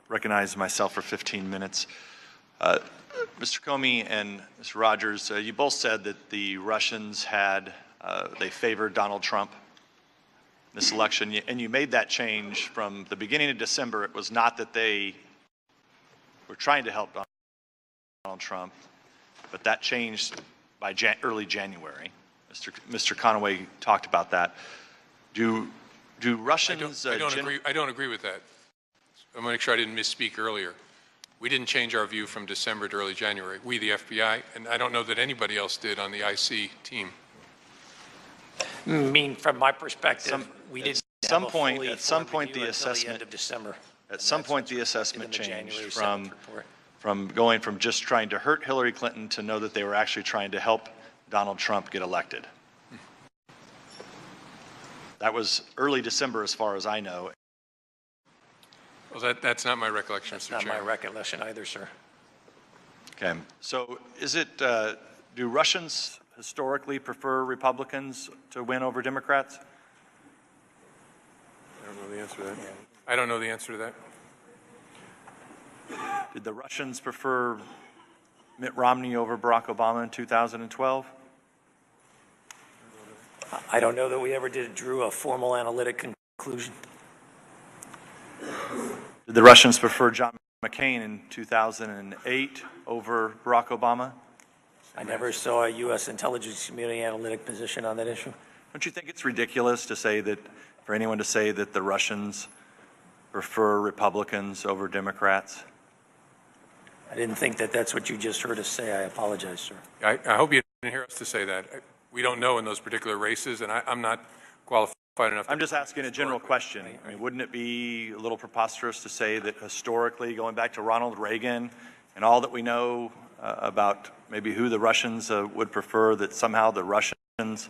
recognize myself for 15 minutes. Mr. Comey and Mr. Rogers, you both said that the Russians had, they favored Donald Trump in this election, and you made that change from the beginning of December. It was not that they were trying to help Donald Trump, but that changed by early January. Mr. Conaway talked about that. Do Russians? I don't agree with that. I'm going to make sure I didn't misspeak earlier. We didn't change our view from December to early January. We, the FBI, and I don't know that anybody else did on the IC team. I mean, from my perspective, we didn't. At some point, the assessment. The end of December. At some point, the assessment changed from going from just trying to hurt Hillary Clinton to know that they were actually trying to help Donald Trump get elected. That was early December, as far as I know. Well, that's not my recollection, That's Mr. not Chairman. my recollection either, sir. Okay, so is it, do Russians historically prefer Republicans to win over Democrats? I don't know the answer to that. I don't know the answer to that. Did the Russians prefer Mitt Romney over Barack Obama in 2012? I don't know that we ever drew a formal analytic conclusion. Did the Russians prefer John McCain in 2008 over Barack Obama? I never saw a U.S. intelligence community analytic position on that issue. Don't you think it's ridiculous to say that, for anyone to say that the Russians prefer Republicans over Democrats? I didn't think that that's what you just heard us say. I apologize, sir. I hope you didn't hear us to say that. We don't know in those particular races, and I'm not qualified enough. I'm just asking a general question. I mean, wouldn't it be a little preposterous to say that historically, going back to Ronald Reagan and all that we know about maybe who the Russians would prefer, that somehow the Russians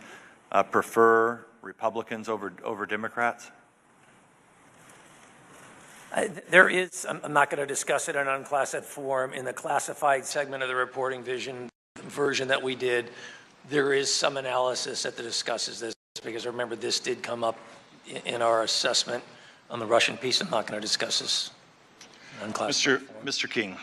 prefer Republicans over Democrats? There is, I'm not going to discuss it in an unclassified form, in the classified segment of the reporting version that we did, there is some analysis that discusses this, because remember, this did come up in our assessment on the Russian piece. I'm not going to discuss this in unclassified form. Mr. King.